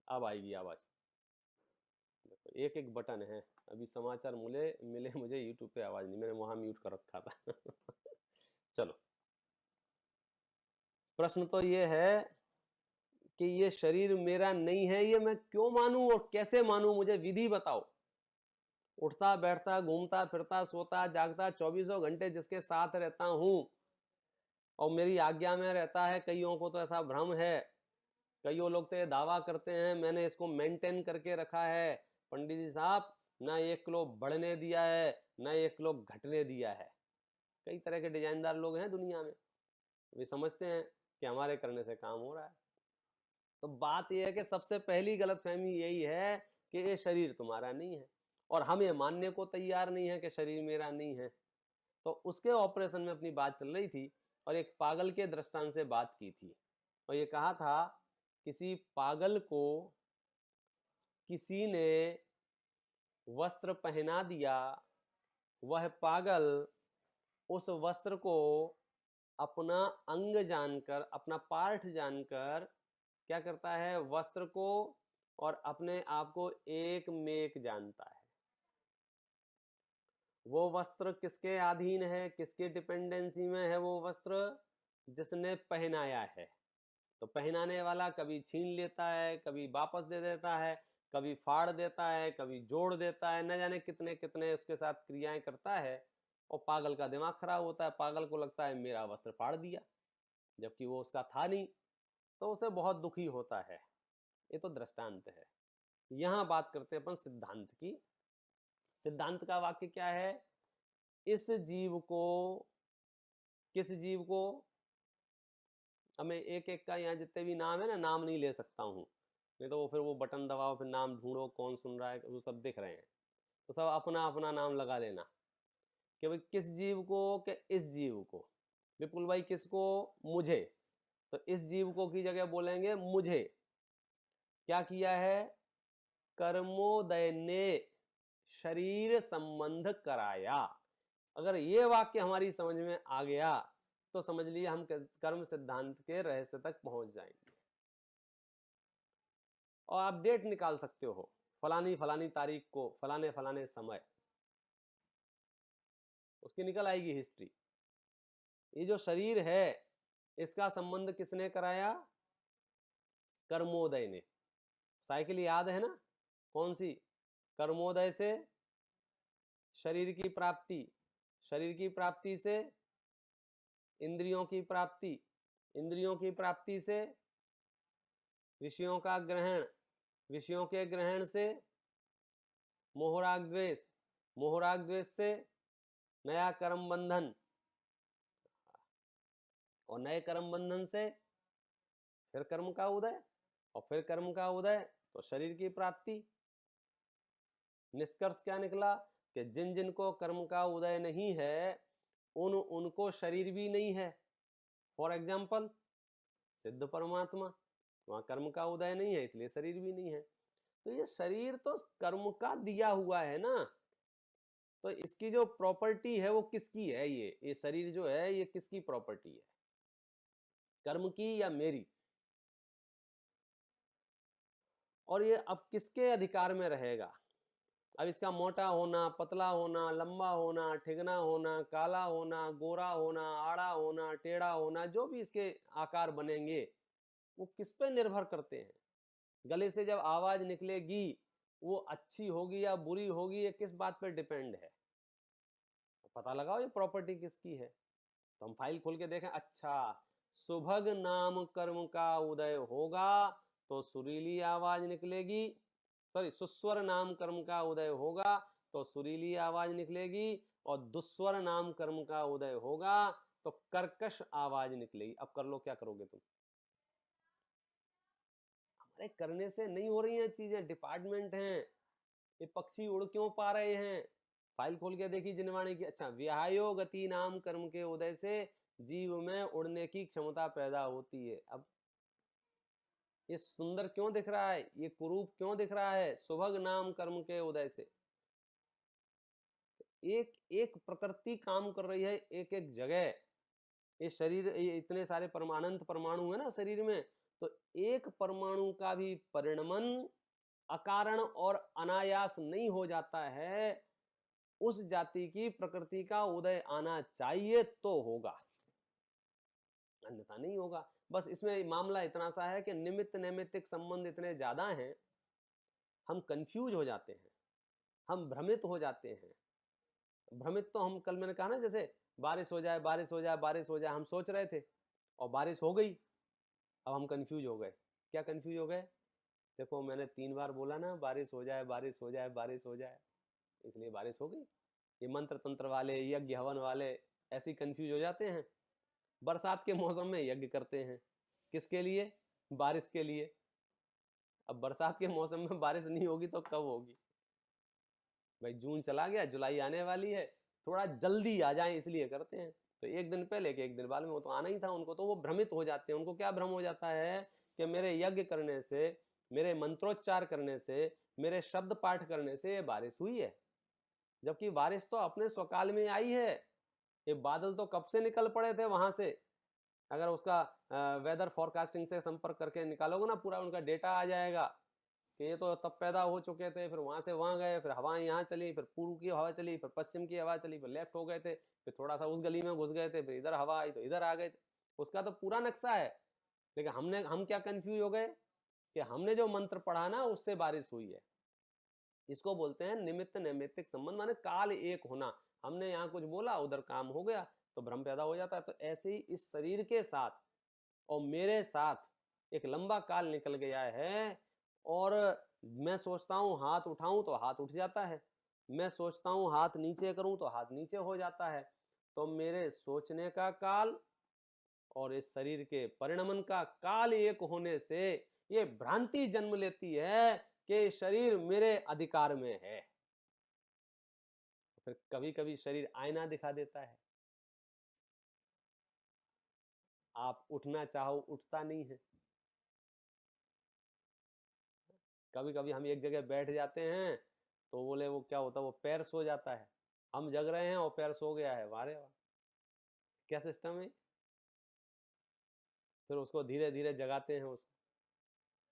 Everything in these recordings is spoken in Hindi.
अब आएगी आवाज। देखो एक एक बटन है, अभी समाचार मिले मिले मुझे यूट्यूब पे आवाज नहीं, मैंने वहां म्यूट कर रखा था। चलो, प्रश्न तो ये है कि ये शरीर मेरा नहीं है, ये मैं क्यों मानूं और कैसे मानूं, मुझे विधि बताओ। उठता बैठता घूमता फिरता सोता जागता 24 घंटे जिसके साथ रहता हूं और मेरी आज्ञा में रहता है, कईयों को तो ऐसा भ्रम है, कईयों लोग तो ये दावा करते हैं मैंने इसको मेंटेन करके रखा है। पंडित जी साहब, ना 1 किलो बढ़ने दिया है ना 1 किलो घटने दिया है। कई तरह के डिजाइनदार लोग हैं दुनिया में, वे समझते हैं कि हमारे करने से काम हो रहा है। तो बात यह है कि सबसे पहली गलतफहमी यही है कि ये शरीर तुम्हारा नहीं है, और हम ये मानने को तैयार नहीं है कि शरीर मेरा नहीं है। तो उसके ऑपरेशन में अपनी बात चल रही थी और एक पागल के दृष्टांत से बात की थी और ये कहा था किसी पागल को किसी ने वस्त्र पहना दिया, वह पागल उस वस्त्र को अपना अंग जानकर, अपना पार्ट जानकर क्या करता है, वस्त्र को और अपने आप को एक मेक जानता है। वो वस्त्र किसके अधीन है, किसके डिपेंडेंसी में है वो वस्त्र, जिसने पहनाया है। तो पहनाने वाला कभी छीन लेता है, कभी वापस दे देता है, कभी फाड़ देता है, कभी जोड़ देता है, न जाने कितने कितने उसके साथ क्रियाएं करता है। और पागल का दिमाग खराब होता है, पागल को लगता है मेरा वस्त्र फाड़ दिया, जबकि वो उसका था नहीं, तो उसे बहुत दुखी होता है। ये तो दृष्टांत है। यहां बात करते हैं अपन सिद्धांत की। सिद्धांत का वाक्य क्या है, इस जीव को, किस जीव को, अब मैं एक एक का यहाँ जितने भी नाम है ना, नाम नहीं ले सकता हूँ, नहीं तो वो फिर वो बटन दबाओ फिर नाम ढूंढो कौन सुन रहा है, वो सब दिख रहे हैं, तो सब अपना अपना नाम लगा लेना कि भाई किस जीव को, कि इस जीव को। विपुल भाई किसको, मुझे, तो इस जीव को की जगह बोलेंगे मुझे। क्या किया है, कर्मोदय ने शरीर संबंध कराया। अगर ये वाक्य हमारी समझ में आ गया तो समझ लीजिए हम कर्म सिद्धांत के रहस्य तक पहुंच जाएंगे। और आप डेट निकाल सकते हो, फलानी फलानी तारीख को फलाने फलाने समय, उसकी निकल आएगी हिस्ट्री। ये जो शरीर है इसका संबंध किसने कराया, कर्मोदय ने। साइकिल याद है ना, कौन सी, कर्मोदय से शरीर की प्राप्ति, शरीर की प्राप्ति से इंद्रियों की प्राप्ति, इंद्रियों की प्राप्ति से विषयों का ग्रहण, विषयों के ग्रहण से मोहराग द्वेष, मोहराग द्वेष से नया कर्म बंधन, और नए कर्म बंधन से फिर कर्म का उदय, और फिर कर्म का उदय तो शरीर की प्राप्ति। निष्कर्ष क्या निकला कि जिन जिन को कर्म का उदय नहीं है उनको शरीर भी नहीं है। फॉर एग्जाम्पल सिद्ध परमात्मा, वहां कर्म का उदय नहीं है इसलिए शरीर भी नहीं है। तो ये शरीर तो कर्म का दिया हुआ है ना, तो इसकी जो प्रॉपर्टी है वो किसकी है, ये शरीर जो है ये किसकी प्रॉपर्टी है, कर्म की या मेरी। और ये अब किसके अधिकार में रहेगा, अब इसका मोटा होना, पतला होना, लंबा होना, ठिगना होना, काला होना, गोरा होना, आड़ा होना, टेढ़ा होना, जो भी इसके आकार बनेंगे वो किस पे निर्भर करते हैं। गले से जब आवाज निकलेगी वो अच्छी होगी या बुरी होगी, ये किस बात पर डिपेंड है, पता लगाओ ये प्रॉपर्टी किसकी है। तो हम फाइल खोल के देखें, अच्छा सुभग नाम कर्म का उदय होगा तो सुरीली आवाज निकलेगी, सॉरी सुस्वर नाम कर्म का उदय होगा तो सुरीली आवाज निकलेगी, और दुस्वर नाम कर्म का उदय होगा तो कर्कश आवाज निकलेगी। अब कर लो क्या करोगे तुम, हमारे करने से नहीं हो रही हैं चीजें, डिपार्टमेंट हैं, ये पक्षी उड़ क्यों पा रहे हैं। फाइल खोल के देखी जिनवाणी की, अच्छा व्यायो गति नाम कर्म के उदय से जीव में उड़ने की क्षमता पैदा होती है। अब ये सुंदर क्यों दिख रहा है, ये कुरूप क्यों दिख रहा है, सुभग नाम कर्म के उदय से। एक एक प्रकृति काम कर रही है एक एक जगह। ये शरीर, ये इतने सारे परमाणु है ना शरीर में, तो एक परमाणु का भी परिणमन अकारण और अनायास नहीं हो जाता है, उस जाति की प्रकृति का उदय आना चाहिए तो होगा, अन्यथा नहीं होगा। बस इसमें मामला इतना सा है कि निमित्त नैमित्तिक संबंध इतने ज्यादा हैं, हम कंफ्यूज हो जाते हैं, हम भ्रमित हो जाते हैं। भ्रमित तो हम, कल मैंने कहा ना, जैसे बारिश हो जाए बारिश हो जाए बारिश हो जाए, हम सोच रहे थे और बारिश हो गई, अब हम कंफ्यूज हो गए। क्या कंफ्यूज हो गए? देखो मैंने 3 बार बोला ना बारिश हो जाए बारिश हो जाए बारिश हो जाए, इसलिए बारिश हो गई। ये मंत्र तंत्र वाले, यज्ञ हवन वाले ऐसे कंफ्यूज हो जाते हैं। बरसात के मौसम में यज्ञ करते हैं, किसके लिए? बारिश के लिए। अब बरसात के मौसम में बारिश नहीं होगी तो कब होगी भाई? जून चला गया, जुलाई आने वाली है, थोड़ा जल्दी आ जाए इसलिए करते हैं। तो एक दिन पहले के एक दिन बाद में वो तो आना ही था उनको, तो वो भ्रमित हो जाते हैं। उनको क्या भ्रम हो जाता है कि मेरे यज्ञ करने से, मेरे मंत्रोच्चार करने से, मेरे शब्द पाठ करने से ये बारिश हुई है, जबकि बारिश तो अपने स्वकाल में आई है। ये बादल तो कब से निकल पड़े थे वहां से। अगर उसका वेदर फोरकास्टिंग से संपर्क करके निकालोगे ना, पूरा उनका डेटा आ जाएगा कि ये तो तब पैदा हो चुके थे, फिर वहां से वहां गए, फिर हवाएं यहाँ चली, फिर पूर्व की हवा चली, फिर पश्चिम की हवा चली, फिर लेफ्ट हो गए थे, फिर थोड़ा सा उस गली में घुस गए थे, फिर इधर हवा आई तो इधर आ गए थे। उसका तो पूरा नक्शा है। लेकिन हम क्या कंफ्यूज हो गए कि हमने जो मंत्र पढ़ा ना उससे बारिश हुई है। इसको बोलते हैं निमित्त नैमित्तिक संबंध, माने काल एक होना। हमने यहाँ कुछ बोला, उधर काम हो गया, तो भ्रम पैदा हो जाता है। तो ऐसे ही इस शरीर के साथ और मेरे साथ एक लंबा काल निकल गया है, और मैं सोचता हूं हाथ उठाऊं तो हाथ उठ जाता है, मैं सोचता हूं हाथ नीचे करूं तो हाथ नीचे हो जाता है। तो मेरे सोचने का काल और इस शरीर के परिणमन का काल एक होने से ये भ्रांति जन्म लेती है कि शरीर मेरे अधिकार में है। फिर कभी कभी शरीर आईना दिखा देता है, आप उठना चाहो उठता नहीं है। कभी कभी हम एक जगह बैठ जाते हैं तो बोले वो क्या होता है, वो पैर सो जाता है, हम जग रहे हैं और पैर सो गया है। वारे वाह, क्या सिस्टम है। फिर उसको धीरे धीरे जगाते हैं उसको।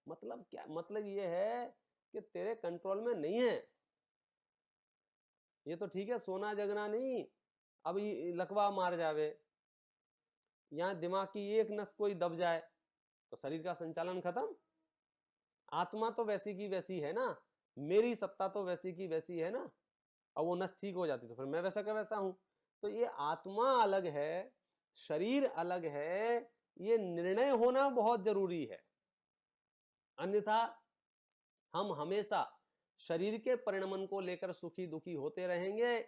मतलब क्या? मतलब ये है कि तेरे कंट्रोल में नहीं है। ये तो ठीक है सोना जगना नहीं, अब ये लकवा मार जावे, यहाँ दिमाग की एक नस कोई दब जाए तो शरीर का संचालन खत्म। आत्मा तो वैसी की वैसी है ना, मेरी सत्ता तो वैसी की वैसी है ना। अब वो नस ठीक हो जाती तो फिर मैं वैसा का वैसा हूं। तो ये आत्मा अलग है, शरीर अलग है, ये निर्णय होना बहुत जरूरी है। अन्यथा हम हमेशा शरीर के परिणमन को लेकर सुखी दुखी होते रहेंगे,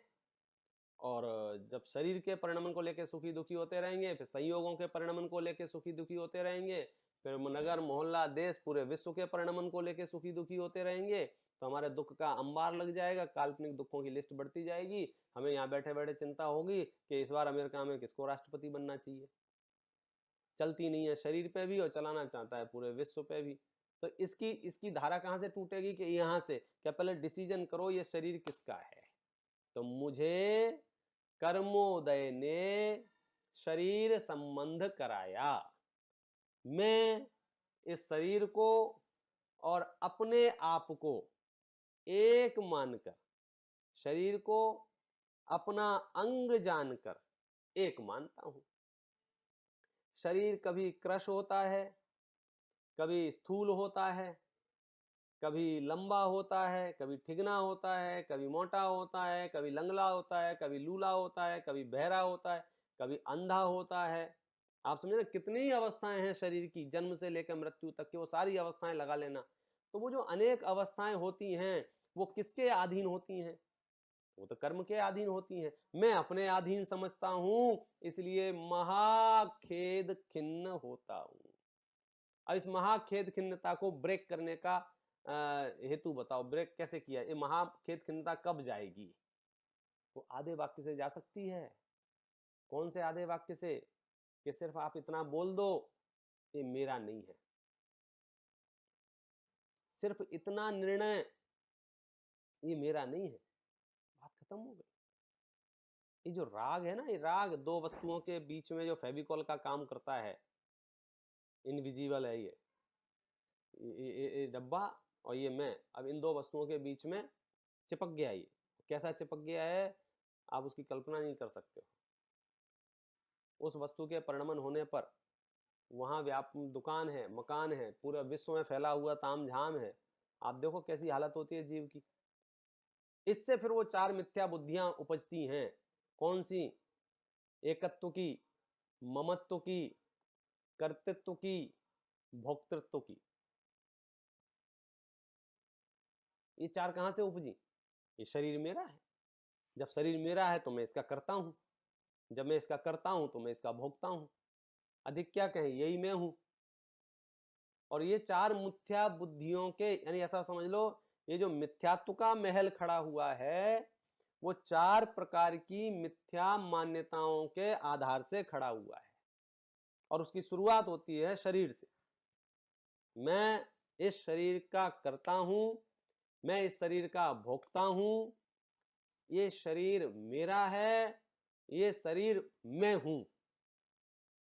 और जब शरीर के परिणमन को लेकर सुखी दुखी होते रहेंगे, फिर संयोगों के परिणमन को लेकर सुखी दुखी होते रहेंगे, फिर नगर मोहल्ला देश पूरे विश्व के परिणमन को लेकर सुखी दुखी होते रहेंगे, तो हमारे दुख का अंबार लग जाएगा, काल्पनिक दुखों की लिस्ट बढ़ती जाएगी। हमें यहाँ बैठे बैठे चिंता होगी कि इस बार अमेरिका में किसको राष्ट्रपति बनना चाहिए। चलती नहीं है शरीर पे भी और चलाना चाहता है पूरे विश्व पे भी। तो इसकी इसकी धारा कहाँ से टूटेगी कि यहाँ से क्या? पहले डिसीजन करो ये शरीर किसका है। तो मुझे कर्मोदय ने शरीर संबंध कराया। मैं इस शरीर को और अपने आप को एक मानकर, शरीर को अपना अंग जानकर एक मानता हूं। शरीर कभी क्रश होता है, कभी स्थूल होता है, कभी लंबा होता है, कभी ठिगना होता है, कभी मोटा होता है, कभी लंगड़ा होता है, कभी लूला होता है, कभी बहरा होता है, कभी अंधा होता है। आप समझे ना, कितनी ही अवस्थाएं हैं शरीर की, जन्म से लेकर मृत्यु तक की, वो सारी अवस्थाएं लगा लेना। तो वो जो अनेक अवस्थाएं होती हैं वो किसके अधीन होती हैं? वो तो कर्म के अधीन होती हैं। मैं अपने अधीन समझता हूं, इसलिए महाखेद खिन्न होता हूं। अब इस महाखेद खिन्नता को ब्रेक करने का हेतु बताओ, ब्रेक कैसे किया? ये महाखेद खिन्नता कब जाएगी? वो आधे वाक्य से जा सकती है। कौन से आधे वाक्य से? कि सिर्फ आप इतना बोल दो, ये मेरा नहीं है, सिर्फ इतना निर्णय, ये मेरा नहीं है, बात खत्म हो गई। ये जो राग है ना, ये राग दो वस्तुओं के बीच में जो फेविकॉल का काम करता है, इनविजिबल है ये, ये डब्बा और ये मैं, अब इन दो वस्तुओं के बीच में चिपक गया। ये कैसा चिपक गया है आप उसकी कल्पना नहीं कर सकते हो। उस वस्तु के परिणमन होने पर वहां दुकान है, मकान है, पूरे विश्व में फैला हुआ तामझाम है। आप देखो कैसी हालत होती है जीव की। इससे फिर वो चार मिथ्या बुद्धियां उपजती हैं। कौन सी? एकत्व की, ममत्व की, कर्तृत्व की, भोक्तृत्व की। ये चार कहां से उपजी? ये शरीर मेरा है। जब शरीर मेरा है तो मैं इसका करता हूं, जब मैं इसका करता हूं तो मैं इसका भोगता हूं। अधिक क्या कहें, यही मैं हूं। और ये चार मिथ्या बुद्धियों के, यानी ऐसा समझ लो ये जो मिथ्यात्व का महल खड़ा हुआ है वो चार प्रकार की मिथ्या मान्यताओं के आधार से खड़ा हुआ है। और उसकी शुरुआत होती है शरीर से। मैं इस शरीर का करता हूं, मैं इस शरीर का भोगता हूं, ये शरीर मेरा है, ये शरीर मैं हूं।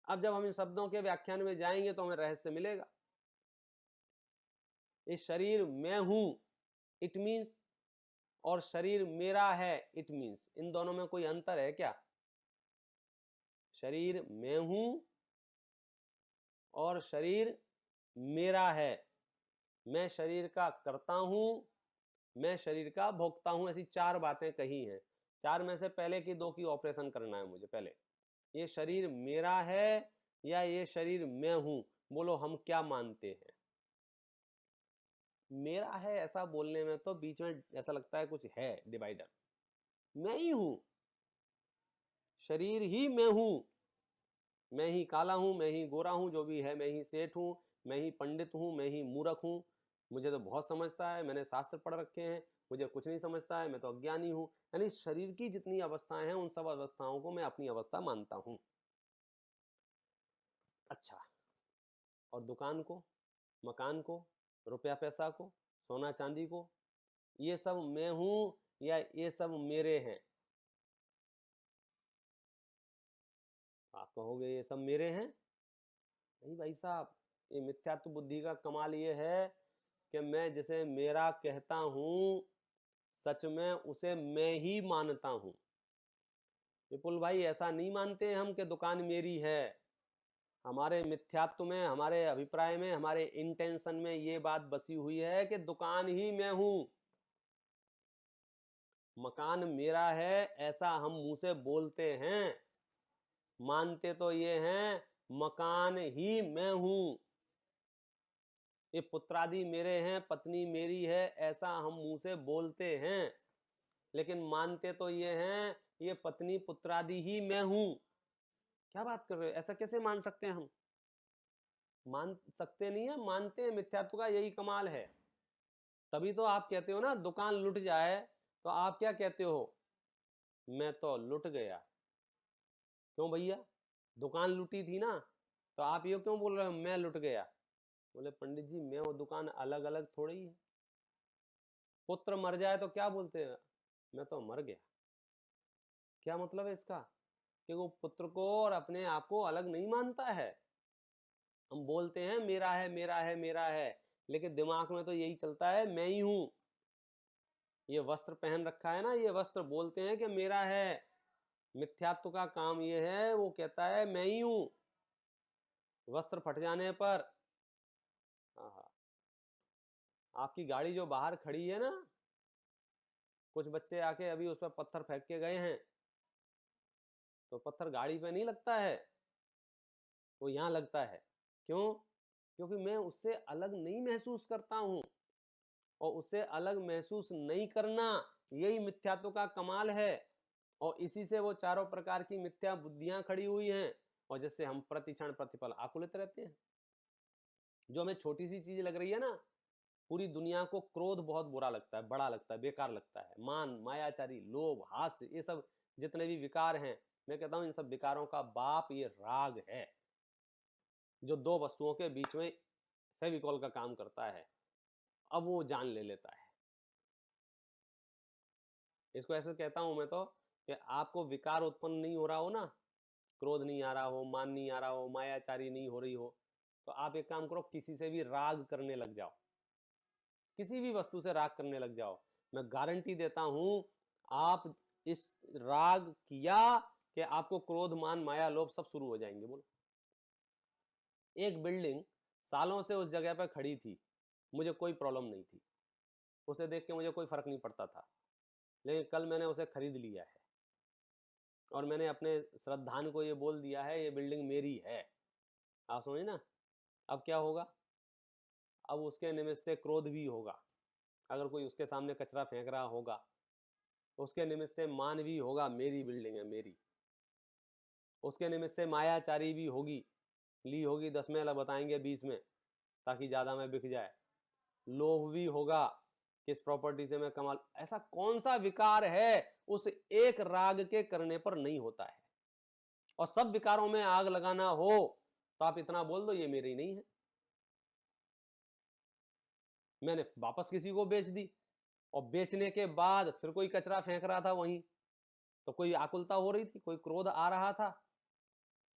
अब जब हम इन शब्दों के व्याख्यान में जाएंगे तो हमें रहस्य मिलेगा। ये शरीर मैं हूं इट मीन्स, और शरीर मेरा है इट मीन्स, इन दोनों में कोई अंतर है क्या? शरीर मैं हूं और शरीर मेरा है। मैं शरीर का करता हूं, मैं शरीर का भोगता हूं। ऐसी चार बातें कही हैं। चार में से पहले की दो की ऑपरेशन करना है मुझे। पहले ये शरीर मेरा है या ये शरीर मैं हूं, बोलो हम क्या मानते हैं? मेरा है ऐसा बोलने में तो बीच में ऐसा लगता है कुछ है डिवाइडर। मैं ही हूं, शरीर ही मैं हूं। मैं ही काला हूं, मैं ही गोरा हूं, जो भी है, मैं ही सेठ हूं, मैं ही पंडित हूं, मैं ही मूर्ख हूं। मुझे तो बहुत समझता है, मैंने शास्त्र पढ़ रखे हैं, मुझे कुछ नहीं समझता है, मैं तो अज्ञानी हूं। यानी शरीर की जितनी अवस्थाएं हैं उन सब अवस्थाओं को मैं अपनी अवस्था मानता हूं। अच्छा, और दुकान को, मकान को, रुपया पैसा को, सोना चांदी को, ये सब मैं हूं या ये सब मेरे हैं? आप कहोगे ये सब मेरे हैं। नहीं भाई साहब, ये मिथ्यात्व बुद्धि का कमाल ये है कि मैं जिसे मेरा कहता हूं सच में उसे मैं ही मानता हूं। विपुल भाई ऐसा नहीं मानते हम कि दुकान मेरी है। हमारे मिथ्यात्व में, हमारे अभिप्राय में, हमारे इंटेंशन में ये बात बसी हुई है कि दुकान ही मैं हूं। मकान मेरा है ऐसा हम मुंह से बोलते हैं, मानते तो ये हैं मकान ही मैं हूं। ये पुत्रादि मेरे हैं, पत्नी मेरी है, ऐसा हम मुंह से बोलते हैं, लेकिन मानते तो ये हैं ये पत्नी पुत्रादि ही मैं हूं। क्या बात कर रहे हो, ऐसा कैसे मान सकते हैं हम? मान सकते नहीं है, मानते हैं। मिथ्यात्व का यही कमाल है। तभी तो आप कहते हो ना दुकान लुट जाए तो आप क्या कहते हो? मैं तो लुट गया। क्यों भैया, दुकान लुटी थी ना, तो आप ये क्यों बोल रहे हो मैं लुट गया? बोले पंडित जी मैं वो दुकान अलग अलग थोड़ी है। पुत्र मर जाए तो क्या बोलते हैं? मैं तो मर गया। क्या मतलब है इसका? कि वो पुत्र को और अपने आप को अलग नहीं मानता है। हम बोलते हैं मेरा है, मेरा है, मेरा है, लेकिन दिमाग में तो यही चलता है मैं ही हूं। ये वस्त्र पहन रखा है ना, ये वस्त्र बोलते हैं कि मेरा है। मिथ्यात्व का काम ये है, वो कहता है मैं ही हूं। वस्त्र फट जाने पर, आहा, आपकी गाड़ी जो बाहर खड़ी है ना, कुछ बच्चे आके अभी उस पर पत्थर फेंक के गए हैं, तो पत्थर गाड़ी पे नहीं लगता है, वो यहाँ लगता है। क्यों? क्योंकि मैं उससे अलग नहीं महसूस करता हूं। और उससे अलग महसूस नहीं करना, यही मिथ्यात्व का कमाल है। और इसी से वो चारों प्रकार की मिथ्या बुद्धियां खड़ी हुई हैं, और जिससे हम प्रतिक्षण प्रतिपल आकुलित रहते हैं। जो हमें छोटी सी चीज लग रही है ना, पूरी दुनिया को क्रोध बहुत बुरा लगता है, बड़ा लगता है, बेकार लगता है। मान, मायाचारी, लोभ, हास्य, ये सब जितने भी विकार हैं, मैं कहता हूं इन सब विकारों का बाप ये राग है, जो दो वस्तुओं के बीच में फेविकॉल का काम करता है। अब वो जान ले लेता है। इसको ऐसे कहता हूं मैं तो कि आपको विकार उत्पन्न नहीं हो रहा हो ना, क्रोध नहीं आ रहा हो, मान नहीं आ रहा हो, मायाचारी नहीं हो रही हो, तो तो आप एक काम करो, किसी से भी राग करने लग जाओ, किसी भी वस्तु से राग करने लग जाओ। मैं गारंटी देता हूं, आप इस राग किया कि आपको क्रोध मान माया लोभ सब शुरू हो जाएंगे। बोलो, एक बिल्डिंग सालों से उस जगह पर खड़ी थी, मुझे कोई प्रॉब्लम नहीं थी, उसे देख के मुझे कोई फर्क नहीं पड़ता था, लेकिन कल मैंने उसे खरीद लिया है और मैंने अपने श्रद्धान को ये बोल दिया है ये बिल्डिंग मेरी है। आप समझे ना? अब क्या होगा? अब उसके निमित्त से क्रोध भी होगा, अगर कोई उसके सामने कचरा फेंक रहा होगा, उसके निमित्त से मान भी होगा, मेरी बिल्डिंग है मेरी। उसके निमित्त से मायाचारी भी होगी, ली होगी 10 में, बताएंगे 20 में, ताकि ज़्यादा में बिक जाए। लोभ भी होगा, किस प्रॉपर्टी से मैं कमाल। ऐसा कौन सा विकार है उस एक राग के करने पर नहीं होता है? और सब विकारों में आग लगाना हो तो आप इतना बोल दो ये मेरी नहीं है, मैंने वापस किसी को बेच दी, और बेचने के बाद फिर कोई कचरा फेंक रहा था वहीं, तो कोई आकुलता हो रही थी, कोई क्रोध आ रहा था।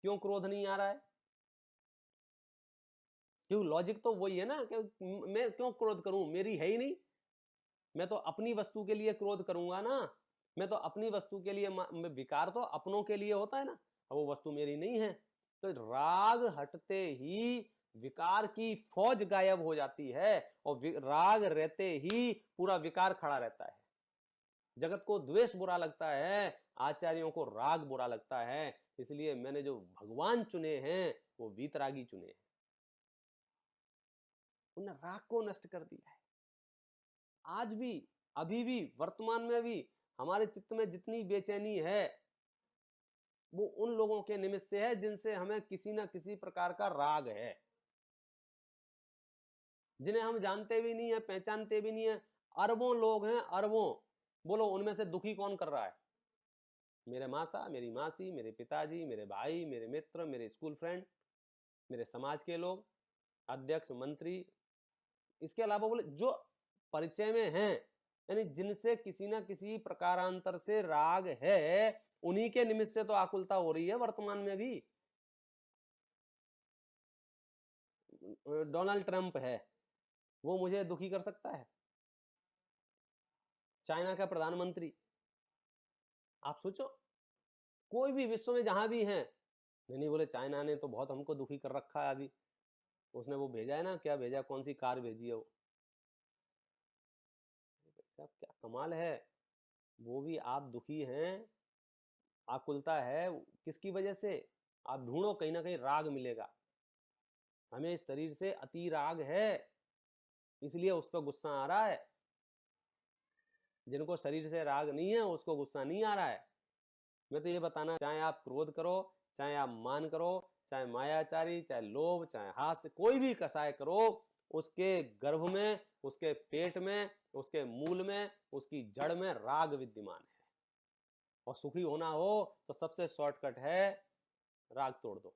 क्यों क्रोध नहीं आ रहा है? क्यों? लॉजिक तो वही है ना कि मैं क्यों क्रोध करूं, मेरी है ही नहीं। मैं तो अपनी वस्तु के लिए क्रोध करूंगा ना, मैं तो अपनी वस्तु के लिए, विकार तो अपनों के लिए होता है ना, वो वस्तु मेरी नहीं है। तो राग हटते ही विकार की फौज गायब हो जाती है, और राग रहते ही पूरा विकार खड़ा रहता है। जगत को द्वेष बुरा लगता है, आचार्यों को राग बुरा लगता है, इसलिए मैंने जो भगवान चुने हैं वो वीतरागी चुने हैं। उन्होंने राग को नष्ट कर दिया है। आज भी, अभी भी, वर्तमान में भी हमारे चित्त में जितनी बेचैनी है वो उन लोगों के निमित्त से है जिनसे हमें किसी ना किसी प्रकार का राग है, जिन्हें हम जानते भी नहीं है, पहचानते भी नहीं है। अरबों लोग हैं, अरबों। बोलो उनमें से दुखी कौन कर रहा है? मेरे मासा, मेरी मासी, मेरे पिताजी, मेरे भाई, मेरे मित्र, मेरे स्कूल फ्रेंड, मेरे समाज के लोग, अध्यक्ष, मंत्री। इसके अलावा बोले जो परिचय में हैं, यानी जिनसे किसी ना किसी प्रकारांतर से राग है, उन्हीं के निमित्त से तो आकुलता हो रही है वर्तमान में भी। डोनाल्ड ट्रंप है, वो मुझे दुखी कर सकता है? चाइना का प्रधानमंत्री, आप सोचो, कोई भी विश्व में जहां भी हैं, नहीं बोले चाइना ने तो बहुत हमको दुखी कर रखा है। अभी उसने वो भेजा है ना, क्या भेजा, कौन सी कार भेजी है वो, साहब क्या कमाल है। वो भी आप दुखी हैं, आकुलता है, किसकी वजह से? आप ढूंढो, कहीं ना कहीं राग मिलेगा। हमें इस शरीर से अति राग है, इसलिए उस पर गुस्सा आ रहा है। जिनको शरीर से राग नहीं है उसको गुस्सा नहीं आ रहा है। मैं तो ये बताना, चाहे आप क्रोध करो, चाहे आप मान करो, चाहे मायाचारी, चाहे लोभ, चाहे हास्य, कोई भी कसाय करो, उसके गर्भ में, उसके पेट में, उसके मूल में, उसकी जड़ में राग विद्यमान है। और सुखी होना हो तो सबसे शॉर्टकट है, राग तोड़ दो।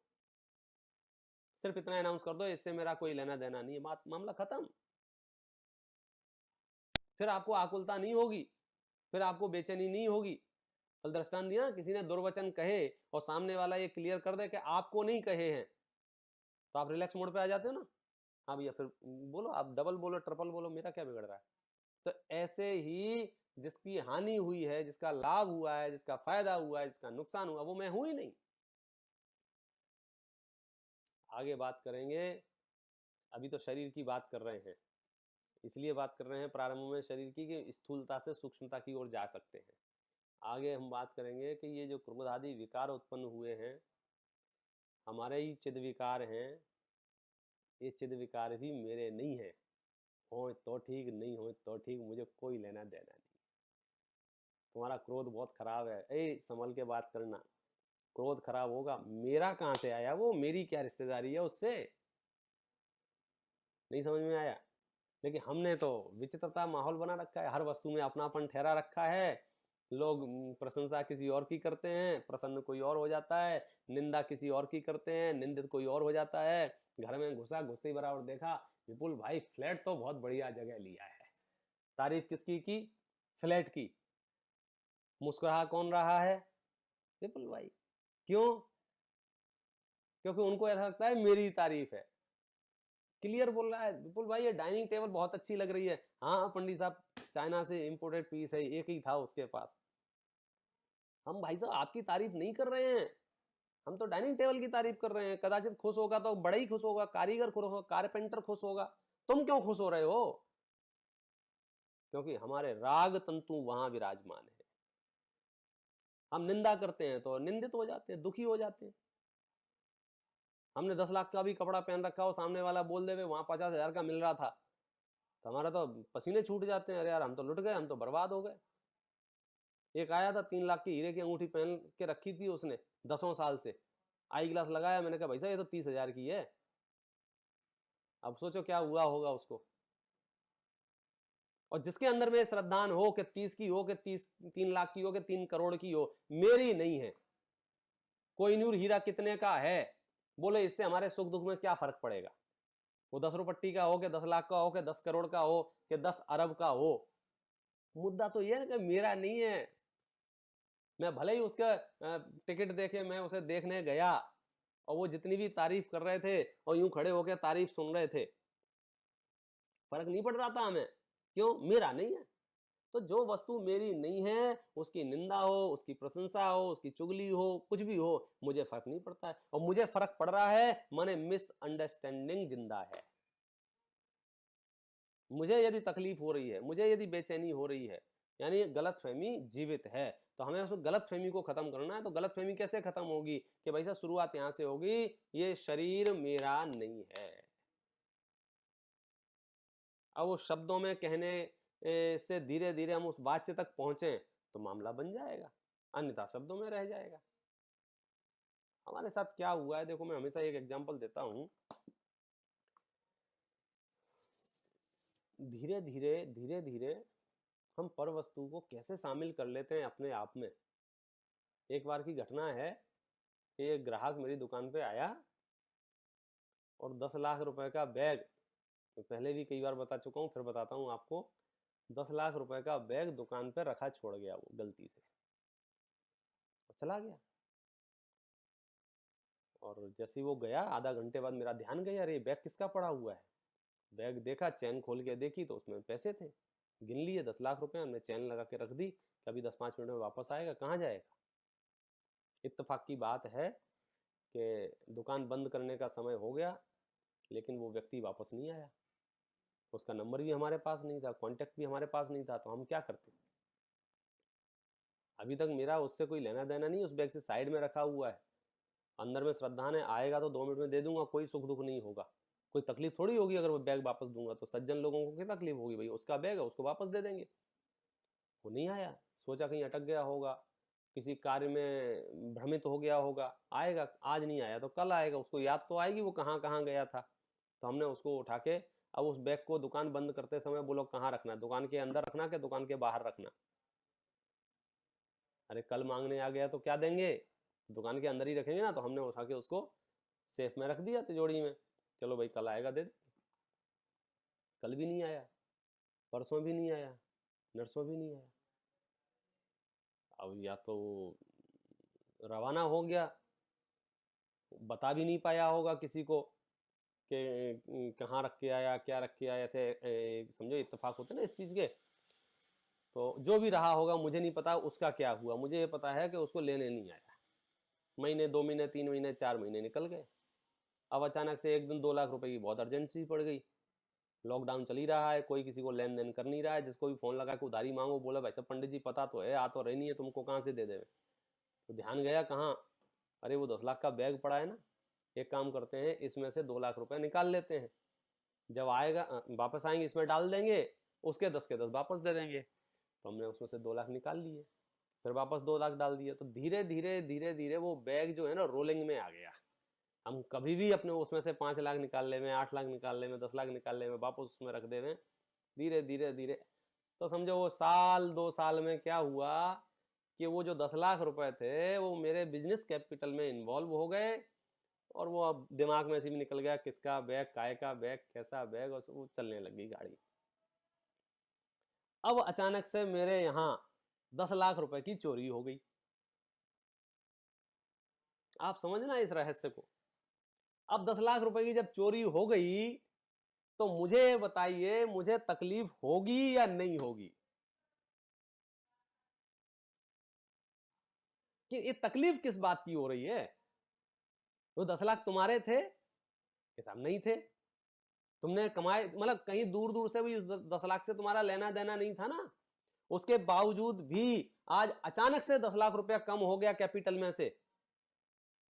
सिर्फ इतना अनाउंस कर दो, इससे मेरा कोई लेना देना नहीं है, मामला खत्म। फिर आपको आकुलता नहीं होगी, फिर आपको बेचैनी नहीं होगी। कल दृष्टांत दिया ना, किसी ने दुर्वचन कहे और सामने वाला ये क्लियर कर दे कि आपको नहीं कहे हैं, तो आप रिलैक्स मोड पे आ जाते हो ना। हाँ भैया, फिर बोलो, आप डबल बोलो, ट्रिपल बोलो, मेरा क्या बिगड़ रहा है? तो ऐसे ही जिसकी हानि हुई है, जिसका लाभ हुआ है, जिसका फायदा हुआ है, जिसका नुकसान हुआ, वो मैं हूं ही नहीं। आगे बात करेंगे, अभी तो शरीर की बात कर रहे हैं, इसलिए बात कर रहे हैं प्रारंभ में शरीर की कि स्थूलता से सूक्ष्मता की ओर जा सकते हैं। आगे हम बात करेंगे कि ये जो क्रोध आदि विकार उत्पन्न हुए हैं, हमारे ही चिद विकार हैं। ये चिद विकार भी मेरे नहीं है, हो तो ठीक, नहीं हो तो ठीक, मुझे कोई लेना देना नहीं। तुम्हारा क्रोध बहुत खराब है, ए संभल के बात करना। क्रोध खराब होगा, मेरा कहाँ से आया वो, मेरी क्या रिश्तेदारी है उससे? नहीं समझ में आया? लेकिन हमने तो विचित्रता माहौल बना रखा है, हर वस्तु में अपनापन ठहरा रखा है। लोग प्रशंसा किसी और की करते हैं, प्रसन्न कोई और हो जाता है, निंदा किसी और की करते हैं, निंदित कोई और हो जाता है। घर में घुसा, घुसते ही बराबर देखा, विपुल भाई फ्लैट तो बहुत बढ़िया जगह लिया है। तारीफ किसकी की? फ्लैट की। मुस्कुरा कौन रहा है? विपुल भाई। क्यों? क्योंकि उनको ऐसा लगता है मेरी तारीफ है। क्लियर बोल रहा है विपुल भाई, ये डाइनिंग टेबल बहुत अच्छी लग रही है। हाँ पंडित साहब, चाइना से इंपोर्टेड पीस है, एक ही था उसके पास। हम भाई साहब आपकी तारीफ नहीं कर रहे हैं, हम तो डाइनिंग टेबल की तारीफ कर रहे हैं। कदाचित खुश होगा तो बड़ा ही खुश होगा, कारीगर खुश होगा, कारपेंटर खुश होगा, तुम क्यों खुश हो रहे हो? क्योंकि हमारे राग तंतु वहां विराजमान है। हम निंदा करते हैं तो निंदित हो जाते हैं, दुखी हो जाते हैं। हमने 10 लाख का भी कपड़ा पहन रखा हो, सामने वाला बोल देवे वहां 50,000 का मिल रहा था, तो हमारा तो पसीने छूट जाते हैं, अरे यार हम तो लुट गए, हम तो बर्बाद हो गए। एक आया था 3 लाख की हीरे की अंगूठी पहन के रखी थी उसने 10 साल से, आई ग्लास लगाया, मैंने कहा भाई साहब ये तो 30,000 की है। अब सोचो क्या हुआ होगा उसको। और जिसके अंदर में श्रद्धान हो कि 30 की हो कि 3 लाख की हो कि 3 करोड़ की हो, मेरी नहीं है। कोहिनूर हीरा कितने का है, बोले इससे हमारे सुख दुख में क्या फर्क पड़ेगा? वो 10 रुपट्टी का हो कि 10 लाख का हो कि 10 करोड़ का हो कि 10 अरब का हो, मुद्दा तो यह है कि मेरा नहीं है। मैं भले ही उसका टिकट देके मैं उसे देखने गया और वो जितनी भी तारीफ कर रहे थे और यूं खड़े होकर तारीफ सुन रहे थे, फर्क नहीं पड़ रहा था हमें। क्यों? मेरा नहीं है। तो जो वस्तु मेरी नहीं है उसकी निंदा हो, उसकी प्रशंसा हो, उसकी चुगली हो, कुछ भी हो, मुझे फर्क नहीं पड़ता है। और मुझे फर्क पड़ रहा है माने मिसअंडरस्टैंडिंग जिंदा है। मुझे यदि तकलीफ हो रही है, मुझे यदि बेचैनी हो रही है, यानी गलतफहमी जीवित है, तो हमें उस गलतफहमी को खत्म करना है। तो गलतफहमी कैसे खत्म होगी कि भाई साहब शुरुआत यहां से होगी, ये शरीर मेरा नहीं है। अब वो शब्दों में कहने से धीरे धीरे हम उस वाच्य तक पहुंचे तो मामला बन जाएगा, अन्यथा शब्दों में रह जाएगा। हमारे साथ क्या हुआ है देखो, मैं हमेशा एक एग्जांपल देता हूं। धीरे धीरे धीरे धीरे हम पर वस्तु को कैसे शामिल कर लेते हैं अपने आप में। एक बार की घटना है कि एक ग्राहक मेरी दुकान पे आया और 10 लाख रुपए का बैग, तो पहले भी कई बार बता चुका हूँ, फिर बताता हूँ आपको। 10 लाख रुपए का बैग दुकान पे रखा छोड़ गया वो गलती से और चला गया। और जैसे ही वो गया, आधा घंटे बाद मेरा ध्यान गया, अरे बैग किसका पड़ा हुआ है। बैग देखा, चैन खोल के देखी तो उसमें पैसे थे, गिन लिए 10 लाख रुपए, हमने चैन लगा के रख दी, कभी 10-5 मिनट में वापस आएगा, कहाँ जाएगा। इत्तेफाक की बात है कि दुकान बंद करने का समय हो गया, लेकिन वो व्यक्ति वापस नहीं आया। उसका नंबर भी हमारे पास नहीं था, कांटेक्ट भी हमारे पास नहीं था, तो हम क्या करते। अभी तक मेरा उससे कोई लेना देना नहीं, उस बैग से साइड में रखा हुआ है। अंदर में श्रद्धा ने आएगा तो 2 मिनट में दे दूंगा, कोई सुख दुख नहीं होगा, कोई तकलीफ थोड़ी होगी अगर वो बैग वापस दूंगा तो। सज्जन लोगों को क्या तकलीफ होगी, भाई उसका बैग है उसको वापस दे देंगे। वो नहीं आया, सोचा कहीं अटक गया होगा, किसी कार्य में भ्रमित हो गया होगा, आएगा। आज नहीं आया तो कल आएगा, उसको याद तो आएगी वो कहाँ कहाँ गया था। तो हमने उसको उठा के अब उस बैग को दुकान बंद करते समय बोलो कहाँ रखना है, दुकान के अंदर रखना कि दुकान के बाहर रखना। अरे कल मांगने आ गया तो क्या देंगे, दुकान के अंदर ही रखेंगे ना। तो हमने उठा के उसको सेफ में रख दिया तिजोरी में, चलो भाई कल आएगा दे दे। कल भी नहीं आया, परसों भी नहीं आया, नरसों भी नहीं आया। अब या तो रवाना हो गया, बता भी नहीं पाया होगा किसी को कि कहाँ रख के आया, क्या रख के आया, ऐसे समझो इत्तेफाक होते ना इस चीज़ के। तो जो भी रहा होगा मुझे नहीं पता उसका क्या हुआ, मुझे ये पता है कि उसको लेने नहीं आया। महीने, 2 महीने, 3 महीने, 4 महीने निकल गए। अब अचानक से एक दिन 2 लाख रुपए की बहुत अर्जेंसी पड़ गई, लॉकडाउन चल ही रहा है, कोई किसी को लेन देन कर नहीं रहा है। जिसको भी फोन लगा के उधारी मांगो, बोला भाई साहब पंडित जी पता तो है, आ तो रही नहीं है, तुमको कहाँ से दे देवे। तो ध्यान गया कहाँ, अरे वो 10 लाख का बैग पड़ा है ना, एक काम करते हैं इसमें से 2 लाख रुपए निकाल लेते हैं, जब आएगा वापस आएंगे इसमें डाल देंगे, उसके 10 के 10 वापस दे देंगे। तो हमने उसमें से 2 लाख निकाल लिए, फिर वापस 2 लाख डाल दिए। तो धीरे धीरे धीरे धीरे वो बैग जो है ना रोलिंग में आ गया। हम कभी भी अपने उसमें से 5 लाख निकालने में, 8 लाख निकालने में, 10 लाख निकालने में वापस उसमें रख दे में, धीरे धीरे धीरे। तो समझो वो साल 2 साल में क्या हुआ कि वो जो 10 लाख रुपए थे वो मेरे बिजनेस कैपिटल में इन्वॉल्व हो गए। और वो अब दिमाग में से भी निकल गया किसका बैग, काय का बैग, कैसा बैग, और वो चलने लगी गाड़ी। अब अचानक से मेरे यहाँ 10 लाख रुपए की चोरी हो गई। आप समझना इस रहस्य को। अब 10 लाख रुपए की जब चोरी हो गई तो मुझे बताइए, मुझे तकलीफ होगी या नहीं होगी? कि ये तकलीफ किस बात की हो रही है? वो 10 लाख तुम्हारे थे कि साहब नहीं थे? तुमने कमाए, मतलब कहीं दूर दूर से भी उस 10 लाख से तुम्हारा लेना देना नहीं था ना। उसके बावजूद भी आज अचानक से 10 लाख रुपया कम हो गया कैपिटल में से।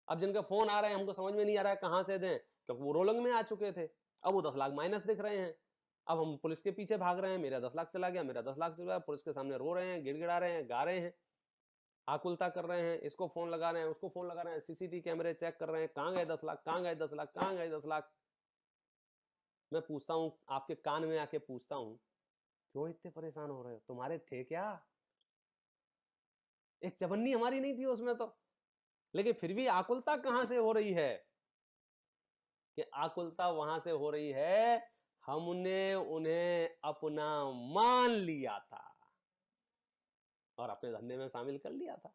अब जिनके फोन आ रहे हैं हमको समझ में नहीं आ रहा है कहां से दें, क्योंकि वो रोलिंग में आ चुके थे। अब वो 10 लाख माइनस दिख रहे हैं। अब हम पुलिस के पीछे भाग रहे हैं, मेरा 10 लाख चला गया, मेरा 10 लाख चला गया, पुलिस के सामने रो रहे हैं, गिड़गिड़ा रहे हैं, गा रहे हैं, आकुलता कर रहे हैं, इसको फोन लगा रहे हैं, उसको फोन लगा रहे हैं, सीसीटीवी कैमरे चेक कर रहे हैं, कहां गए 10 लाख, कहां गए 10 लाख, कहां गए 10 लाख। मैं पूछता हूं, आपके कान में आके पूछता हूं, क्यों इतने परेशान हो रहे हो? तुम्हारे थे क्या? एक चवन्नी हमारी नहीं थी उसमें तो। लेकिन फिर भी आकुलता कहां से हो रही है? कि आकुलता वहां से हो रही है, हमने उन्हें अपना मान लिया था और अपने धंधे में शामिल कर लिया था।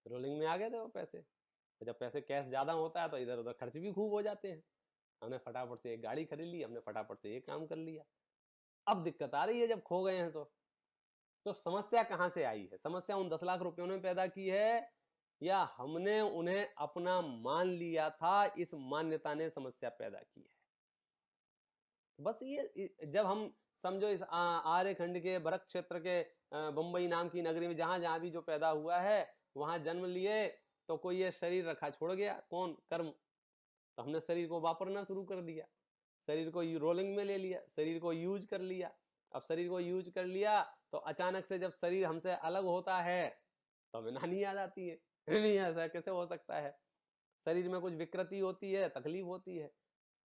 रोलिंग में आ गए थे वो पैसे। तो जब पैसे कैश ज्यादा होता है तो इधर उधर खर्च भी खूब हो जाते हैं। हमने फटाफट से एक गाड़ी खरीद ली, हमने फटाफट से ये काम कर लिया। अब दिक्कत आ रही है जब खो गए हैं तो समस्या कहां से आई है? समस्या उन 10 लाख रुपयों ने पैदा की है या हमने उन्हें अपना मान लिया था, इस मान्यता ने समस्या पैदा की है? बस ये जब हम समझो इस आर्यखंड के भरत क्षेत्र के बंबई नाम की नगरी में जहां जहां भी जो पैदा हुआ है वहां जन्म लिए, तो कोई ये शरीर रखा छोड़ गया, कौन? कर्म। तो हमने शरीर को वापरना शुरू कर दिया, शरीर को रोलिंग में ले लिया, शरीर को यूज कर लिया। अब शरीर को यूज कर लिया तो अचानक से जब शरीर हमसे अलग होता है तो हमें नानी याद आती है। नहीं, ऐसा कैसे हो सकता है? शरीर में कुछ विकृति होती है, तकलीफ होती है।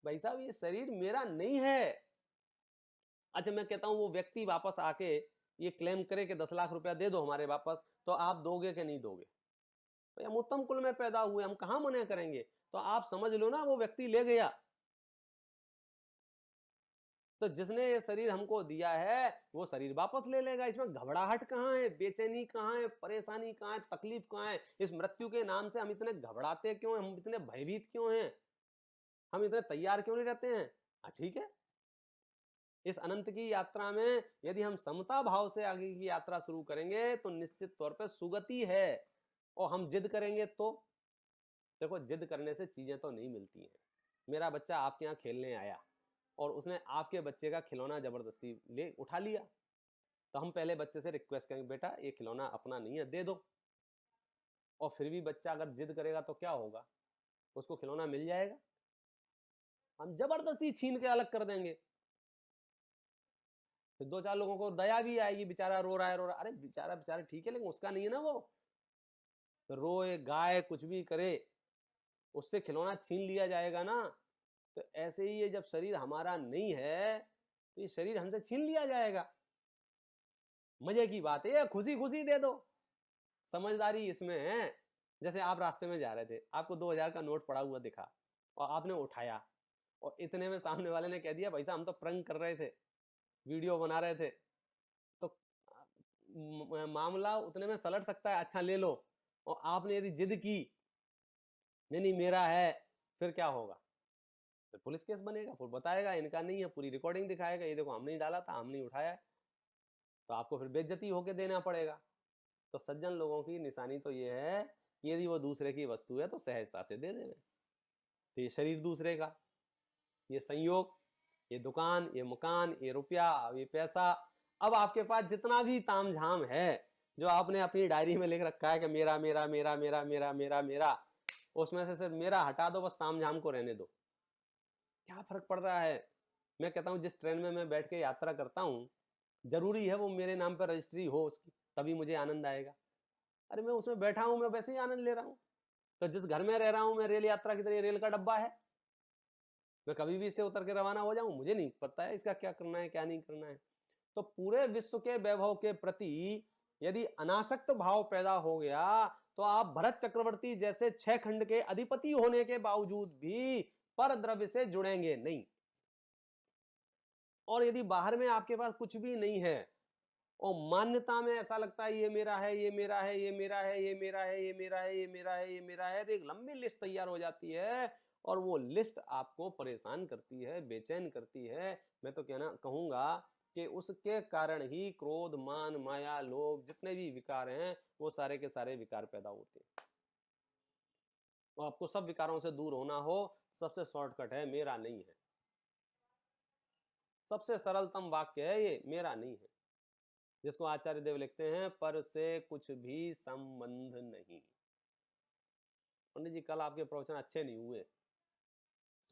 भाई साहब, ये शरीर मेरा नहीं है। अच्छा, मैं कहता हूं वो व्यक्ति वापस आके ये क्लेम करे कि 10 लाख रुपया दे दो हमारे वापस, तो आप दोगे कि नहीं दोगे? भाई हम उत्तम कुल में पैदा हुए, हम कहां मना करेंगे? तो आप समझ लो ना, वो व्यक्ति ले गया। तो जिसने ये शरीर हमको दिया है वो शरीर वापस ले लेगा। इसमें घबराहट कहाँ है, बेचैनी कहाँ है, परेशानी कहाँ है, तकलीफ कहाँ है? इस मृत्यु के नाम से हम इतने घबराते क्यों हैं? हम इतने भयभीत क्यों हैं? हम इतने तैयार क्यों नहीं रहते हैं? ठीक है, इस अनंत की यात्रा में यदि हम समता भाव से आगे की यात्रा शुरू करेंगे तो निश्चित तौर पे सुगति है। और हम जिद करेंगे तो देखो, जिद करने से चीजें तो नहीं मिलती हैं। मेरा बच्चा आपके यहाँ खेलने आया और उसने आपके बच्चे का खिलौना जबरदस्ती ले उठा लिया, तो हम पहले बच्चे से रिक्वेस्ट करेंगे, बेटा ये खिलौना अपना नहीं है, दे दो। और फिर भी बच्चा अगर जिद करेगा तो क्या होगा? उसको खिलौना मिल जाएगा? हम जबरदस्ती छीन के अलग कर देंगे। फिर 2-4 लोगों को दया भी आएगी, बेचारा रो रहा है, रो रहा है। अरे बेचारा बेचारा ठीक है, लेकिन उसका नहीं है ना वो। तो रोए गाए कुछ भी करे, उससे खिलौना छीन लिया जाएगा ना। तो ऐसे ही ये जब शरीर हमारा नहीं है तो ये शरीर हमसे छीन लिया जाएगा। मजे की बात है, खुशी खुशी दे दो। समझदारी इसमें है। जैसे आप रास्ते में जा रहे थे, आपको 2000 का नोट पड़ा हुआ दिखा और आपने उठाया, और इतने में सामने वाले ने कह दिया, भाई साहब हम तो प्रंक कर रहे थे, वीडियो बना रहे थे। तो मामला उतने में सलट सकता है, अच्छा ले लो। और आपने यदि जिद की, नहीं नहीं मेरा है, फिर क्या होगा? फिर पुलिस केस बनेगा, फिर बताएगा इनका नहीं है, पूरी रिकॉर्डिंग दिखाएगा, ये देखो हमने ही डाला था, हमने ही उठाया है। तो आपको फिर बेइज्जती होके देना पड़ेगा। तो सज्जन लोगों की निशानी तो ये है कि यदि वो दूसरे की वस्तु है तो सहजता से दे देवे। तो ये शरीर दूसरे का, ये संयोग, ये दुकान, ये मकान, ये रुपया, ये पैसा, अब आपके पास जितना भी तामझाम है जो आपने अपनी डायरी में लिख रखा है कि मेरा मेरा मेरा मेरा मेरा मेरा मेरा, उसमें से सिर्फ मेरा हटा दो, बस तामझाम को रहने दो। क्या फर्क पड़ रहा है? मैं कहता हूँ जिस ट्रेन में मैं बैठ के यात्रा करता हूँ, जरूरी है वो मेरे नाम पर रजिस्ट्री हो उसकी, तभी मुझे आनंद आएगा। अरे मैं उसमें बैठा हूँ, मैं वैसे ही आनंद ले रहा हूँ। तो जिस घर में रह रहा हूँ मैं, रेल यात्रा की तरह रेल का डब्बा है, मैं कभी भी इससे उतर के रवाना हो जाऊं, मुझे नहीं पता है इसका क्या करना है क्या नहीं करना है। तो पूरे विश्व के वैभव के प्रति यदि अनासक्त भाव पैदा हो गया तो आप भरत चक्रवर्ती जैसे 6 खंड के अधिपति होने के बावजूद भी पर द्रव्य से जुड़ेंगे नहीं। और यदि बाहर में आपके पास कुछ भी नहीं है और मान्यता में ऐसा लगता है ये मेरा है, ये मेरा है, ये मेरा है, ये मेरा है, ये मेरा है, ये मेरा है, ये मेरा है, तो एक लंबी लिस्ट तैयार हो जाती है। और वो लिस्ट आपको परेशान करती है, बेचैन करती है। मैं तो कहूंगा कि उसके कारण ही क्रोध, मान, माया, लोभ, जितने भी विकार हैं वो सारे के सारे विकार पैदा होते हैं। और आपको सब विकारों से दूर होना हो, सबसे शॉर्टकट है मेरा नहीं है। सबसे सरलतम वाक्य है ये, मेरा नहीं है, जिसको आचार्य देव लिखते हैं पर से कुछ भी संबंध नहीं। पंडित जी कल आपके प्रवचन अच्छे नहीं हुए।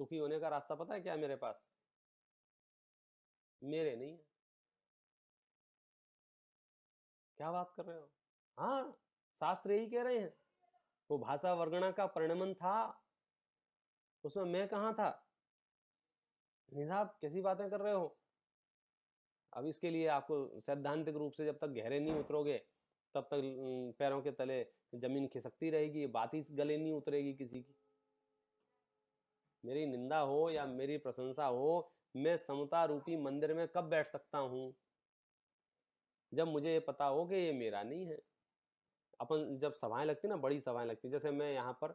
सुखी होने का रास्ता पता है क्या मेरे पास? मेरे नहीं है। क्या बात कर रहे हो? हाँ, शास्त्र यही कह रहे हैं। वो भाषा वर्गणा का परिणमन था, उसमें मैं कहाँ था? नहीं साहब, कैसी बातें कर रहे हो? अब इसके लिए आपको सैद्धांतिक रूप से जब तक गहरे नहीं उतरोगे तब तक पैरों के तले जमीन खिसकती रहेगी, बात ही गले नहीं उतरेगी किसी की। मेरी निंदा हो या मेरी प्रशंसा हो, मैं समता रूपी मंदिर में कब बैठ सकता हूं? जब मुझे ये पता हो कि ये मेरा नहीं है। अपन जब सभाएं लगती ना, बड़ी सभाएं लगती, जैसे मैं यहाँ पर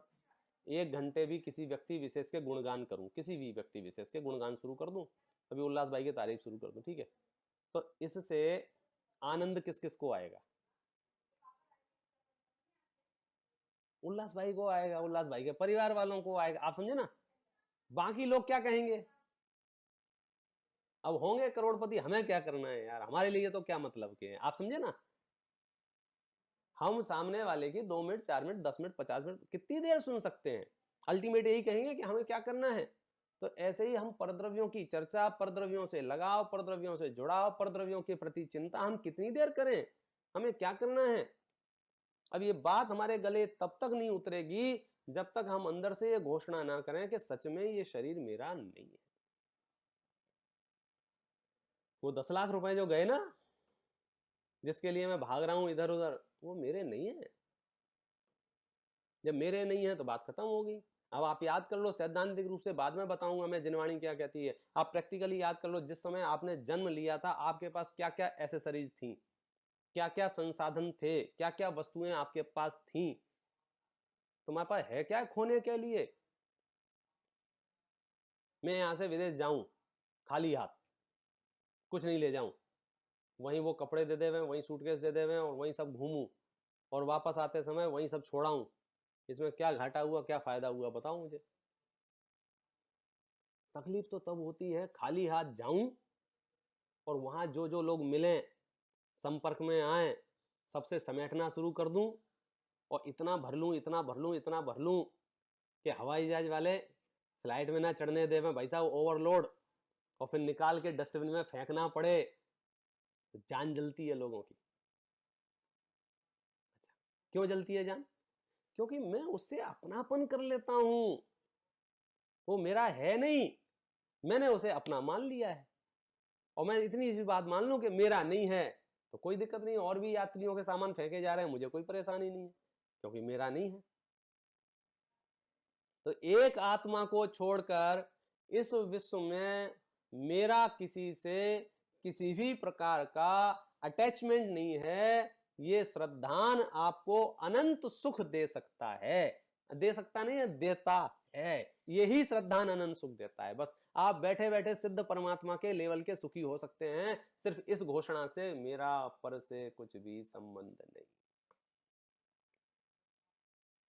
1 घंटे भी किसी व्यक्ति विशेष के गुणगान करूं, किसी भी व्यक्ति विशेष के गुणगान शुरू कर दूं, अभी उल्लास भाई की तारीफ शुरू कर दूं, ठीक है, तो इससे आनंद किस किस को आएगा? उल्लास भाई को आएगा, उल्लास भाई के परिवार वालों को आएगा, आप समझे ना। बाकी लोग क्या कहेंगे? अब होंगे करोड़पति, हमें क्या करना है यार, हमारे लिए तो क्या मतलब के हैं, आप समझे ना। हम सामने वाले की 2 मिनट, 4 मिनट, 10 मिनट, 50 मिनट कितनी देर सुन सकते हैं? अल्टीमेट यही कहेंगे कि हमें क्या करना है। तो ऐसे ही हम परद्रव्यों की चर्चा, परद्रव्यों से लगाव, परद्रव्यों से जुड़ाव, परद्रव्यों के प्रति चिंता हम कितनी देर करें? हमें क्या करना है? अब ये बात हमारे गले तब तक नहीं उतरेगी जब तक हम अंदर से ये घोषणा ना करें कि सच में ये शरीर मेरा नहीं है। वो 10 लाख रुपए जो गए ना, जिसके लिए मैं भाग रहा हूं इधर उधर, वो मेरे नहीं है। जब मेरे नहीं है तो बात खत्म होगी। अब आप याद कर लो, सैद्धांतिक रूप से बाद में बताऊंगा मैं जिनवाणी क्या कहती है। आप प्रैक्टिकली याद कर लो, जिस समय आपने जन्म लिया था आपके पास क्या क्या एसेसरीज थी, क्या क्या संसाधन थे, क्या क्या वस्तुएं आपके पास थी। तुम्हारे पास है क्या खोने के लिए? मैं यहां से विदेश जाऊं खाली हाथ, कुछ नहीं ले जाऊं, वहीं वो कपड़े दे देवे, वहीं सूटकेस दे देवे और वहीं सब घूमूं, और वापस आते समय वहीं सब छोड़ाऊं, इसमें क्या घाटा हुआ, क्या फायदा हुआ, बताओ मुझे। तकलीफ तो तब होती है खाली हाथ जाऊं और वहां जो जो लोग मिले, संपर्क में आए, सबसे समेटना शुरू कर दूं और इतना भर लूं, इतना भर लूं, इतना भर लूं कि हवाई जहाज वाले फ्लाइट में ना चढ़ने देवे भाई साहब, ओवरलोड, और फिर निकाल के डस्टबिन में फेंकना पड़े। तो जान जलती है लोगों की। अच्छा, क्यों जलती है जान? क्योंकि मैं उससे अपनापन कर लेता हूं। वो मेरा है नहीं, मैंने उसे अपना मान लिया है। और मैं इतनी सी बात मान लूं कि मेरा नहीं है तो कोई दिक्कत नहीं, और भी यात्रियों के सामान फेंके जा रहे हैं, मुझे कोई परेशानी नहीं है, क्योंकि मेरा नहीं है। तो एक आत्मा को छोड़कर इस विश्व में मेरा किसी से किसी भी प्रकार का अटैचमेंट नहीं है। ये श्रद्धान आपको अनंत सुख दे सकता है, दे सकता नहीं है, देता है। यही श्रद्धान अनंत सुख देता है। बस आप बैठे बैठे सिद्ध परमात्मा के लेवल के सुखी हो सकते हैं, सिर्फ इस घोषणा से, मेरा पर से कुछ भी संबंध नहीं।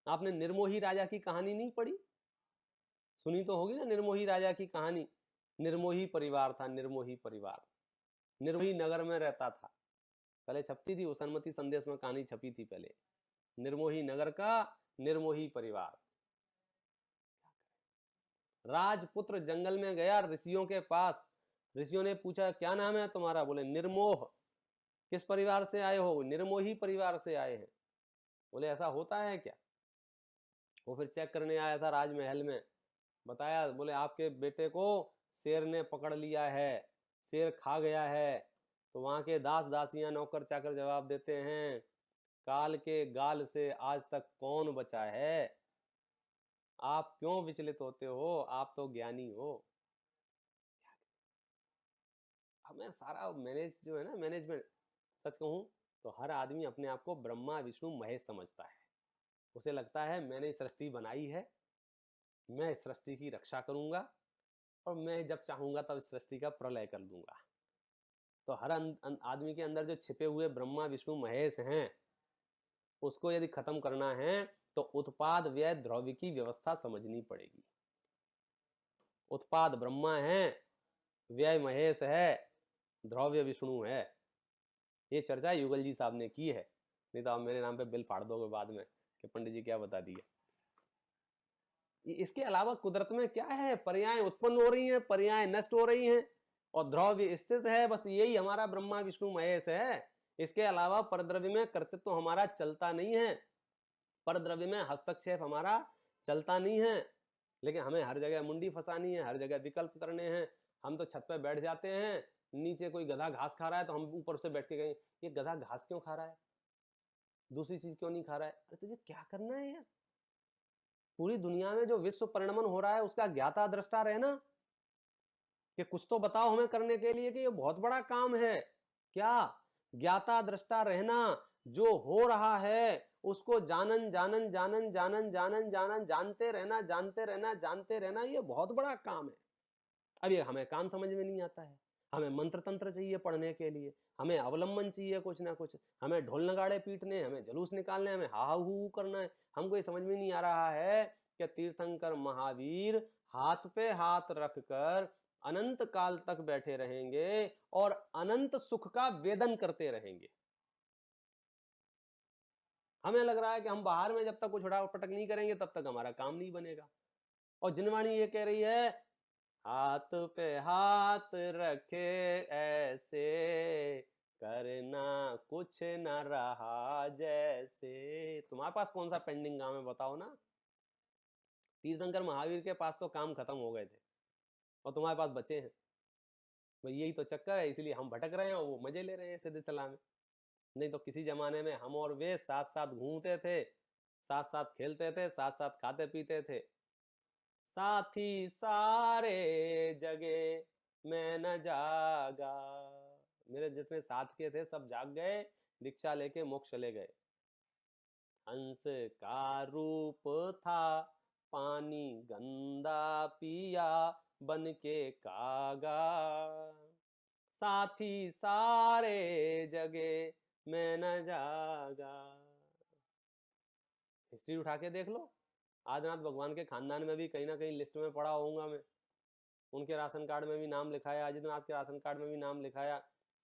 आपने निर्मोही राजा की कहानी नहीं पढ़ी? सुनी तो होगी ना निर्मोही राजा की कहानी। निर्मोही परिवार था, निर्मोही परिवार, निर्मोही नगर में रहता था। पहले छपती थी, वसनमती संदेश में कहानी छपी थी पहले। निर्मोही नगर का निर्मोही परिवार। राजपुत्र जंगल में गया ऋषियों के पास। ऋषियों ने पूछा क्या नाम है तुम्हारा? बोले निर्मोह। किस परिवार से आए हो? निर्मोही परिवार से आए हैं। बोले ऐसा होता है क्या? वो फिर चेक करने आया था राजमहल में, बताया, बोले आपके बेटे को शेर ने पकड़ लिया है, शेर खा गया है। तो वहां के दास दासियां नौकर चाकर जवाब देते हैं, काल के गाल से आज तक कौन बचा है? आप क्यों विचलित होते हो? आप तो ज्ञानी हो। हमें सारा मैनेज जो है ना, मैनेजमेंट, सच कहूं तो हर आदमी अपने आप को ब्रह्मा विष्णु महेश समझता है। उसे लगता है मैंने सृष्टि बनाई है, मैं इस सृष्टि की रक्षा करूंगा और मैं जब चाहूंगा तब इस सृष्टि का प्रलय कर दूंगा। तो हर आदमी के अंदर जो छिपे हुए ब्रह्मा विष्णु महेश हैं, उसको यदि खत्म करना है तो उत्पाद व्यय द्रव्य की व्यवस्था समझनी पड़ेगी। उत्पाद ब्रह्मा है, व्यय महेश है, द्रव्य विष्णु है। ये चर्चा युगल जी साहब ने की है, नहीं तो आप मेरे नाम पे बिल फाड़ दोगे बाद में कि पंडित जी क्या बता दिए। इसके अलावा कुदरत में क्या है, पर्याय उत्पन्न हो रही हैं, पर्याय नष्ट हो रही हैं और द्रव्य स्थित है। बस यही हमारा ब्रह्मा विष्णु महेश है। इसके अलावा परद्रव्य में कर्तृत्व हमारा चलता नहीं है, परद्रव्य में हस्तक्षेप हमारा चलता नहीं है। लेकिन हमें हर जगह मुंडी फंसानी है, हर जगह विकल्प करने हैं। हम तो छत पे बैठ जाते हैं, नीचे कोई गधा घास खा रहा है तो हम ऊपर से बैठ के गए ये गधा घास क्यों खा रहा है, दूसरी चीज क्यों नहीं खा रहा है। अरे तुझे क्या करना है यार, पूरी दुनिया में जो विश्व परिणमन हो रहा है उसका ज्ञाता दृष्टा रहना, कि कुछ तो बताओ हमें करने के लिए कि ये बहुत बड़ा काम है। क्या ज्ञाता दृष्टा रहना, जो हो रहा है उसको जानन जानन जानन जानन जानन जानन जानते रहना जानते रहना जानते रहना, ये बहुत बड़ा काम है। अब ये हमें काम समझ में नहीं आता है, हमें मंत्र तंत्र चाहिए पढ़ने के लिए, हमें अवलंबन चाहिए कुछ ना कुछ, हमें ढोल नगाड़े पीटने, हमें जुलूस निकालने, हमें हा हू करना है। हमको ये समझ में नहीं आ रहा है कि तीर्थंकर महावीर हाथ पे हाथ रखकर अनंत काल तक बैठे रहेंगे और अनंत सुख का वेदन करते रहेंगे। हमें लग रहा है कि हम बाहर में जब तक कुछ उठा पटक नहीं करेंगे तब तक हमारा काम नहीं बनेगा। और जिनवाणी ये कह रही है हाथ पे हाथ रखे ऐसे, करना कुछ न रहा जैसे। तुम्हारे पास कौन सा पेंडिंग काम है बताओ ना। तीर्थंकर महावीर के पास तो काम खत्म हो गए थे और तुम्हारे पास बचे हैं। भाई यही तो चक्कर है, इसलिए हम भटक रहे हैं और वो मजे ले रहे हैं सीधे सलाह में। नहीं तो किसी जमाने में हम और वे साथ साथ घूमते थे, साथ साथ खेलते थे, साथ साथ खाते पीते थे। साथी सारे जगे मैं न जागा, मेरे जितने साथ के थे सब जाग गए, दीक्षा लेके मोक्ष चले गए। हंस का रूप था पानी गंदा पिया बन के कागा, साथी सारे जगे मैं न जागा। हिस्ट्री उठा के देख लो, आदिनाथ भगवान के खानदान में भी कहीं ना कहीं लिस्ट में पढ़ा होऊंगा मैं, उनके राशन कार्ड में भी नाम लिखाया, आदित्यनाथ के राशन कार्ड में भी नाम लिखाया,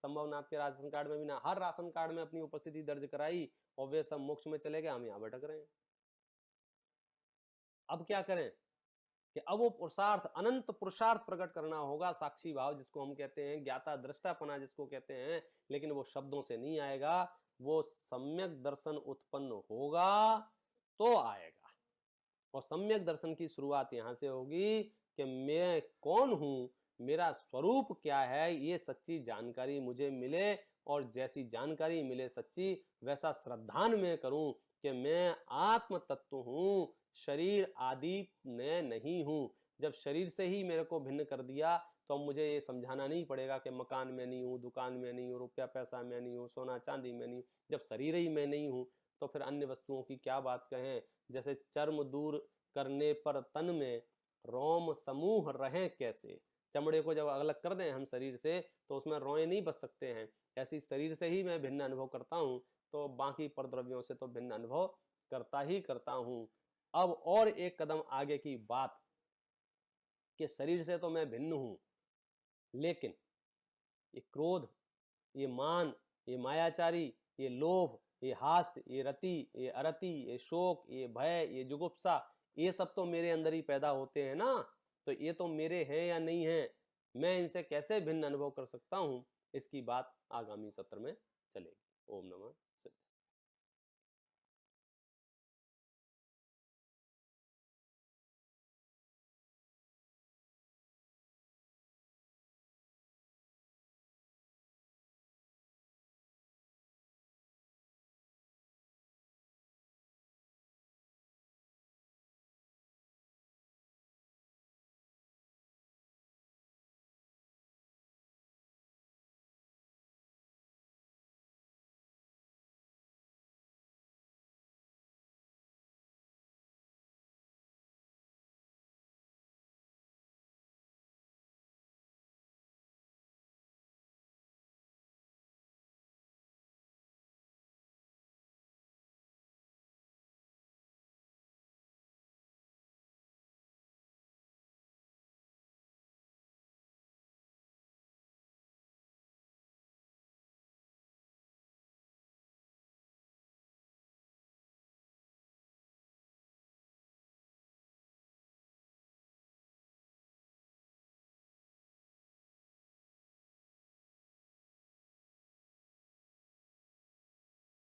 संभवनाथ के राशन कार्ड में भी नाम, हर राशन कार्ड में अपनी उपस्थिति दर्ज कराई और वे सब मोक्ष में चले गए, हम यहाँ भटक रहे हैं। अब क्या करें कि अब वो पुरुषार्थ, अनंत पुरुषार्थ प्रकट करना होगा, साक्षी भाव जिसको हम कहते हैं, ज्ञाता दृष्टापना जिसको कहते हैं। लेकिन वो शब्दों से नहीं आएगा, वो सम्यक दर्शन उत्पन्न होगा तो आएगा। और सम्यक दर्शन की शुरुआत यहां से होगी कि मैं कौन हूं, मेरा स्वरूप क्या है, ये सच्ची जानकारी मुझे मिले। और जैसी जानकारी मिले सच्ची, वैसा श्रद्धान में करूं कि मैं आत्म तत्व हूं, शरीर आदि में नहीं हूं। जब शरीर से ही मेरे को भिन्न कर दिया तो मुझे ये समझाना नहीं पड़ेगा कि मकान में नहीं हूं, दुकान में नहीं हूं, रुपया पैसा में नहीं हूं, सोना चांदी में नहीं हूं। जब शरीर ही में नहीं हूं तो फिर अन्य वस्तुओं की क्या बात कहें। जैसे चर्म दूर करने पर तन में रोम समूह रहें कैसे, चमड़े को जब अलग कर दें हम शरीर से तो उसमें रोए नहीं बच सकते हैं। ऐसी शरीर से ही मैं भिन्न अनुभव करता हूं तो बाकी परद्रव्यों से तो भिन्न अनुभव करता ही करता हूं। अब और एक कदम आगे की बात कि शरीर से तो मैं भिन्न हूं, लेकिन ये क्रोध, ये मान, ये मायाचारी, ये लोभ, ये हास्य, ये रति, ये अरति, ये शोक, ये भय, ये जुगुप्सा, ये सब तो मेरे अंदर ही पैदा होते हैं ना। तो ये तो मेरे हैं या नहीं है, मैं इनसे कैसे भिन्न अनुभव कर सकता हूं, इसकी बात आगामी सत्र में चलेगी। ओम नमः